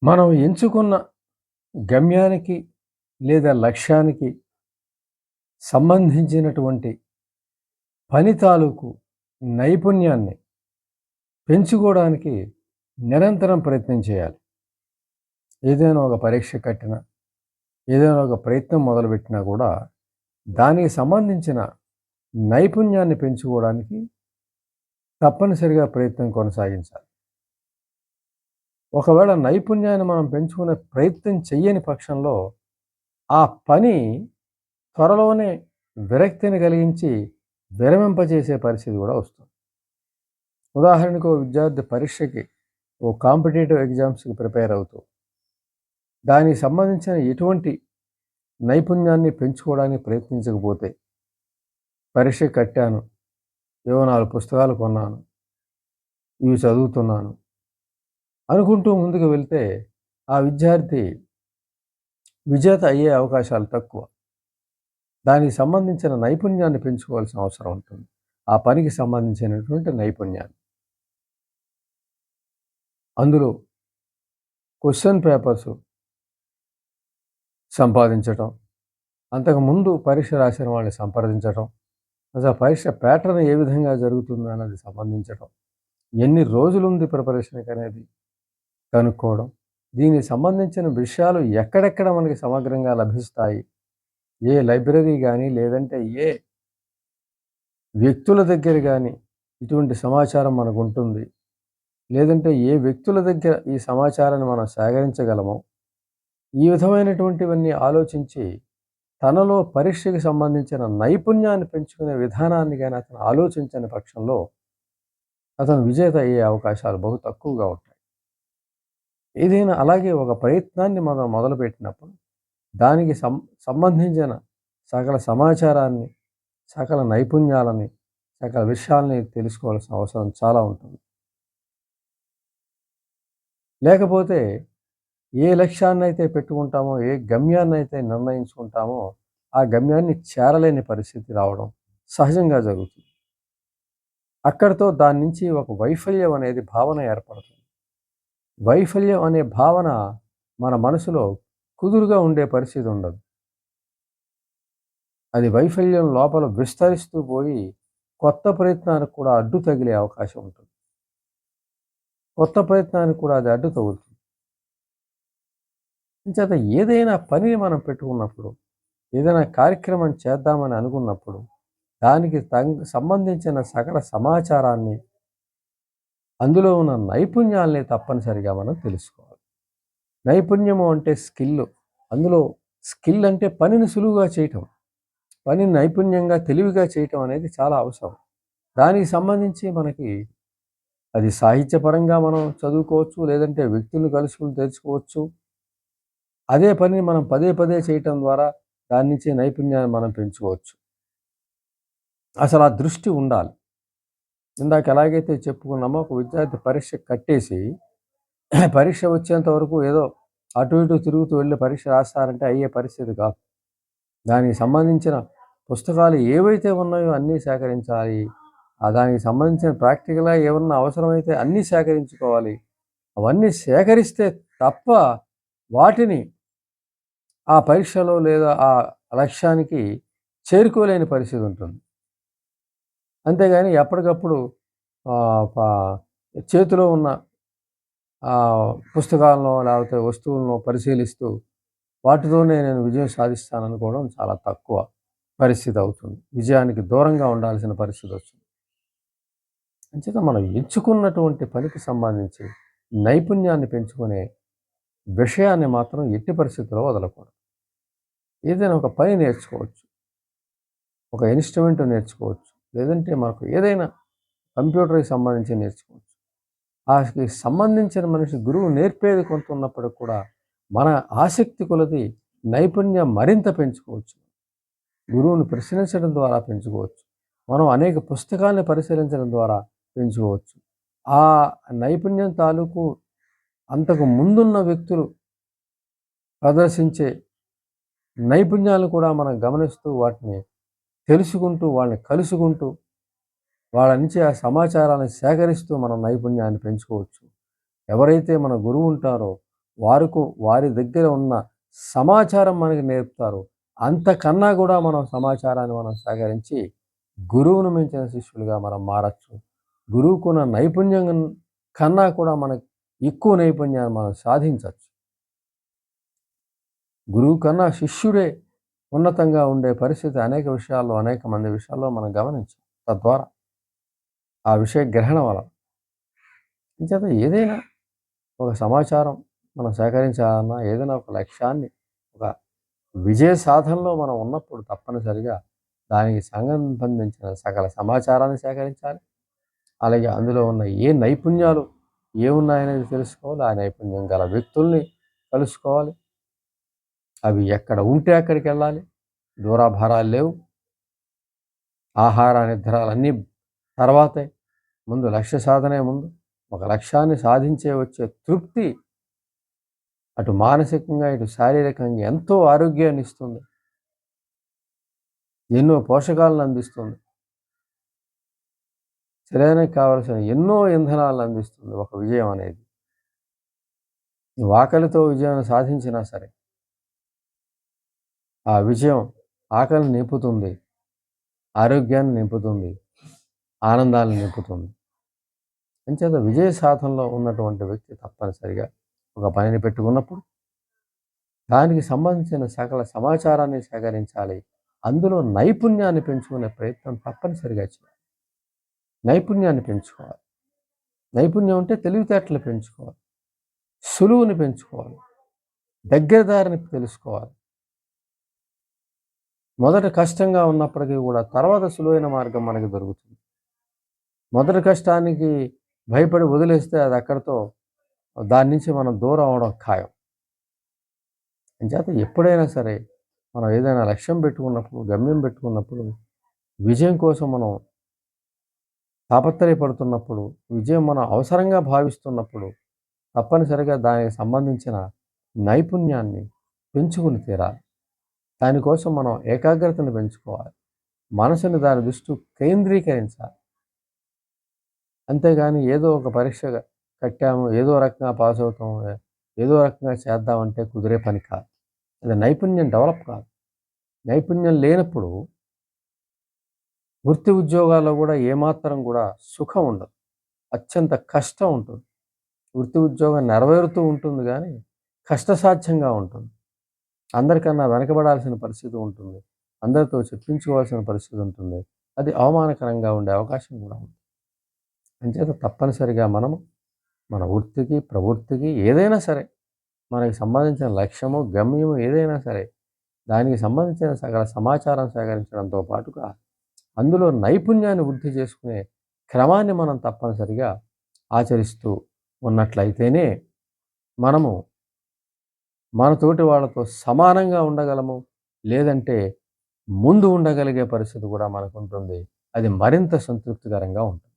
మనం ఎంచుకున్న గమ్యానికి లేదా లక్ష్యానికి సంబంధించినటువంటి పని తాలూకు నైపుణ్యాన్ని పెంచుకోవడానికి నిరంతరం ప్రయత్నం చేయాలి. ఏదైనా ఒక పరీక్ష కట్టినా, ఏదైనా ఒక ప్రయత్నం మొదలుపెట్టినా కూడా దానికి సంబంధించిన నైపుణ్యాన్ని పెంచుకోవడానికి తప్పనిసరిగా ప్రయత్నం కొనసాగించాలి. ఒకవేళ నైపుణ్యాన్ని మనం పెంచుకునే ప్రయత్నం చెయ్యని పక్షంలో ఆ పని త్వరలోనే విరక్తిని కలిగించి విరమింపజేసే పరిస్థితి కూడా వస్తుంది. ఉదాహరణకు ఓ విద్యార్థి పరీక్షకి, ఓ కాంపిటేటివ్ ఎగ్జామ్స్‌కి ప్రిపేర్ అవుతూ, దానికి సంబంధించిన ఎటువంటి నైపుణ్యాన్ని పెంచుకోవడానికి ప్రయత్నించకపోతే, పరీక్ష కట్టాను, ఏవో 4 పుస్తకాలు కొన్నాను, ఇవి చదువుతున్నాను అనుకుంటూ ముందుకు వెళ్తే, ఆ విద్యార్థి విజేత అయ్యే అవకాశాలు తక్కువ. దానికి సంబంధించిన నైపుణ్యాన్ని పెంచుకోవాల్సిన అవసరం ఉంటుంది. ఆ పనికి సంబంధించినటువంటి నైపుణ్యాన్ని. అందులో క్వెషన్ పేపర్సు సంపాదించటం, అంతకుముందు పరీక్ష రాసిన వాళ్ళని సంప్రదించటం, అసలు పరీక్ష ప్యాటర్న్ ఏ విధంగా జరుగుతుందన్నది సంబంధించటం, ఎన్ని రోజులుంది ప్రిపరేషన్‌కి అనేది కనుక్కోవడం, దీనికి సంబంధించిన విషయాలు ఎక్కడెక్కడ మనకి సమగ్రంగా లభిస్తాయి, ఏ లైబ్రరీ గానీ, లేదంటే ఏ వ్యక్తుల దగ్గర గానీ ఇటువంటి సమాచారం మనకుంటుంది, లేదంటే ఏ వ్యక్తుల దగ్గర ఈ సమాచారాన్ని మనం సేకరించగలమో, ఈ విధమైనటువంటివన్నీ ఆలోచించి తనలో పరీక్షకి సంబంధించిన నైపుణ్యాన్ని పెంచుకునే విధానాన్ని గాని అతను ఆలోచించని పక్షంలో అతను విజేత అయ్యే అవకాశాలు బహు తక్కువగా ఉంటాయి. ఏదైనా అలాగే ఒక ప్రయత్నాన్ని మనం మొదలుపెట్టినప్పుడు దానికి సంబంధించిన సకల సమాచారాన్ని, సకల నైపుణ్యాలని, సకల విషయాల్ని తెలుసుకోవాల్సిన అవసరం చాలా ఉంటుంది. లేకపోతే ఏ లక్ష్యాన్నైతే పెట్టుకుంటామో, ఏ గమ్యాన్నైతే నిర్ణయించుకుంటామో, ఆ గమ్యాన్ని చేరలేని పరిస్థితి రావడం సహజంగా జరుగుతుంది. అక్కడితో దాని నుంచి ఒక వైఫల్యం అనేది భావన ఏర్పడుతుంది. వైఫల్యం అనే భావన మన మనసులో కుదురుగా ఉండే పరిస్థితి ఉండదు. అది వైఫల్యం లోపల విస్తరిస్తూ పోయి కొత్త ప్రయత్నానికి కూడా అడ్డు తగిలే అవకాశం ఉంటుంది. కొత్త ప్రయత్నానికి కూడా అది అడ్డు తగులుతుంది. అంచేత ఏదైనా పనిని మనం పెట్టుకున్నప్పుడు, ఏదైనా కార్యక్రమం చేద్దామని అనుకున్నప్పుడు, దానికి సంబంధించిన సకల సమాచారాన్ని, అందులో ఉన్న నైపుణ్యాల్ని తప్పనిసరిగా మనం తెలుసుకోవాలి. నైపుణ్యము అంటే స్కిల్. అందులో స్కిల్ అంటే పనిని సులువుగా చేయటం. పనిని నైపుణ్యంగా, తెలివిగా చేయటం అనేది చాలా అవసరం. దానికి సంబంధించి మనకి అది సాహిత్యపరంగా మనం చదువుకోవచ్చు, లేదంటే వ్యక్తులను కలుసుకొని తెలుసుకోవచ్చు. అదే పనిని మనం పదే పదే చేయటం ద్వారా దాని నుంచి నైపుణ్యాన్ని మనం పెంచుకోవచ్చు. అసలు ఆ దృష్టి ఉండాలి. ఇందాక ఎలాగైతే చెప్పుకున్నామో ఒక విద్యార్థి పరీక్ష కట్టేసి పరీక్ష వచ్చేంత వరకు ఏదో అటు ఇటు తిరుగుతూ వెళ్ళి పరీక్ష రాస్తారంటే అయ్యే పరిస్థితి కాదు. దానికి సంబంధించిన పుస్తకాలు ఏవైతే ఉన్నాయో అన్నీ సేకరించాలి. దానికి సంబంధించిన ప్రాక్టికల్‌గా ఏమన్నా అవసరమైతే అన్నీ సేకరించుకోవాలి. అవన్నీ సేకరిస్తే తప్ప వాటిని ఆ పరీక్షలో లేదా ఆ లక్ష్యానికి చేరుకోలేని పరిస్థితి ఉంటుంది. అంతేగాని ఎప్పటికప్పుడు ఆహ్, ప చేతిలో ఉన్న పుస్తకాలనో లేకపోతే వస్తువులనో పరిశీలిస్తూ వాటితోనే నేను విజయం సాధిస్తాననుకోవడం చాలా తక్కువ పరిస్థితి అవుతుంది. విజయానికి దూరంగా ఉండాల్సిన పరిస్థితి వస్తుంది. అంచేత మనం ఎంచుకున్నటువంటి పనికి సంబంధించి నైపుణ్యాన్ని పెంచుకునే విషయాన్ని మాత్రం ఎట్టి పరిస్థితుల్లో వదలకూడదు. ఏదైనా ఒక పని నేర్చుకోవచ్చు. ఒక ఇన్‌స్ట్రుమెంట్ నేర్చుకోవచ్చు. లేదంటే మనకు ఏదైనా కంప్యూటర్‌కి సంబంధించి నేర్చుకోవచ్చు. ఆటికి సంబంధించిన మనిషి గురువు నేర్పేది కొంత ఉన్నప్పటికి కూడా మన ఆసక్తి కొలది నైపుణ్యం మరింత పెంచుకోవచ్చు. గురువుని ప్రశ్నించడం ద్వారా పెంచుకోవచ్చు. మనం అనేక పుస్తకాలను పరిశీలించడం ద్వారా పెంచుకోవచ్చు. ఆ నైపుణ్యం తాలూకు అంతకు ముందున్న వ్యక్తులు ప్రదర్శించే నైపుణ్యాలను కూడా మనం గమనిస్తూ వాటిని తెలుసుకుంటూ, వాళ్ళని కలుసుకుంటూ, వాళ్ళ నుంచి ఆ సమాచారాన్ని సేకరిస్తూ మనం నైపుణ్యాన్ని పెంచుకోవచ్చు. ఎవరైతే మన గురువు ఉంటారో వారి దగ్గర ఉన్న సమాచారం మనకి నేర్పుతారు. అంతకన్నా కూడా మనం సమాచారాన్ని మనం సేకరించి గురువును మించిన శిష్యులుగా మనం మారచ్చు. గురువుకున్న నైపుణ్యం కన్నా కూడా మనకు ఎక్కువ నైపుణ్యాన్ని మనం సాధించవచ్చు. గురువు కన్నా శిష్యుడే ఉన్నతంగా ఉండే పరిస్థితి అనేక విషయాల్లో, అనేక మంది విషయాల్లో మనం గమనించాం. తద్వారా ఆ విషయ గ్రహణం వలన. అంచేత ఏదైనా ఒక సమాచారం మనం సేకరించాలన్నా, ఏదైనా ఒక లక్ష్యాన్ని, ఒక విజయ సాధనలో మనం ఉన్నప్పుడు తప్పనిసరిగా దానికి సంబంధించిన సకల సమాచారాన్ని సేకరించాలి. అలాగే అందులో ఉన్న ఏ నైపుణ్యాలు ఏమున్నాయనేది తెలుసుకోవాలి. ఆ నైపుణ్యం గల వ్యక్తుల్ని కలుసుకోవాలి. అవి ఎక్కడ ఉంటే అక్కడికి వెళ్ళాలి. దూరాభారాలు లేవు. ఆహార నిద్రాలన్నీ తర్వాతే. ముందు లక్ష్య సాధనే ముందు. ఒక లక్ష్యాన్ని సాధించే వచ్చే తృప్తి అటు మానసికంగా ఇటు శారీరకంగా ఎంతో ఆరోగ్యాన్ని ఇస్తుంది. ఎన్నో పోషకాలను అందిస్తుంది. శరీరానికి కావలసిన ఎన్నో ఇంధనాలను అందిస్తుంది ఒక విజయం అనేది. ఆకలితో విజయాన్ని సాధించినా సరే ఆ విజయం ఆకలిని నింపుతుంది, ఆరోగ్యాన్ని నింపుతుంది, ఆనందాన్ని నింపుతుంది. అంచేత విజయ సాధనలో ఉన్నటువంటి వ్యక్తి తప్పనిసరిగా ఒక పనిని పెట్టుకున్నప్పుడు దానికి సంబంధించిన సకల సమాచారాన్ని సేకరించాలి. అందులో నైపుణ్యాన్ని పెంచుకునే ప్రయత్నం తప్పనిసరిగా చేయాలి. నైపుణ్యాన్ని పెంచుకోవాలి. నైపుణ్యం అంటే తెలివితేటలు పెంచుకోవాలి, సులువుని పెంచుకోవాలి, దగ్గరదారిని తెలుసుకోవాలి. మొదట కష్టంగా ఉన్నప్పటికీ కూడా తర్వాత సులువైన మార్గం మనకి దొరుకుతుంది. మొదటి కష్టానికి భయపడి వదిలేస్తే అది అక్కడితో దాని నుంచి మనం దూరం అవడం ఖాయం. అంచేత ఎప్పుడైనా సరే మనం ఏదైనా లక్ష్యం పెట్టుకున్నప్పుడు, గమ్యం పెట్టుకున్నప్పుడు, విజయం కోసం మనం తాపత్రయపడుతున్నప్పుడు, విజయం మనం అవసరంగా భావిస్తున్నప్పుడు తప్పనిసరిగా దానికి సంబంధించిన నైపుణ్యాన్ని పెంచుకుని తీరాలి. దానికోసం మనం ఏకాగ్రతను పెంచుకోవాలి. మనసుని దాని దృష్టి కేంద్రీకరించాలి. అంతేగాని ఏదో ఒక పరీక్ష కట్టాము, ఏదో రకంగా పాస్ అవుతాము, ఏదో రకంగా చేద్దామంటే కుదిరే పని కాదు. అది నైపుణ్యం డెవలప్ కాదు. నైపుణ్యం లేనప్పుడు వృత్తి ఉద్యోగాల్లో కూడా ఏమాత్రం కూడా సుఖం ఉండదు. అత్యంత కష్టం ఉంటుంది. వృత్తి ఉద్యోగం నెరవేరుతూ ఉంటుంది కానీ కష్టసాధ్యంగా ఉంటుంది. అందరికన్నా వెనకబడాల్సిన పరిస్థితి ఉంటుంది. అందరితో చెప్పించుకోవాల్సిన పరిస్థితి ఉంటుంది. అది అవమానకరంగా ఉండే అవకాశం కూడా ఉంది. అంచేత తప్పనిసరిగా మనము మన వృత్తికి, ప్రవృత్తికి ఏదైనా సరే మనకి సంబంధించిన లక్ష్యము, గమ్యము ఏదైనా సరే దానికి సంబంధించిన సకల సమాచారం సేకరించడంతో పాటుగా అందులో నైపుణ్యాన్ని వృద్ధి చేసుకునే క్రమాన్ని మనం తప్పనిసరిగా ఆచరిస్తూ ఉన్నట్లయితేనే మనము మనతోటి వాళ్ళతో సమానంగా ఉండగలము. లేదంటే ముందు ఉండగలిగే పరిస్థితి కూడా మనకు ఉంటుంది. అది మరింత సంతృప్తికరంగా ఉంటుంది.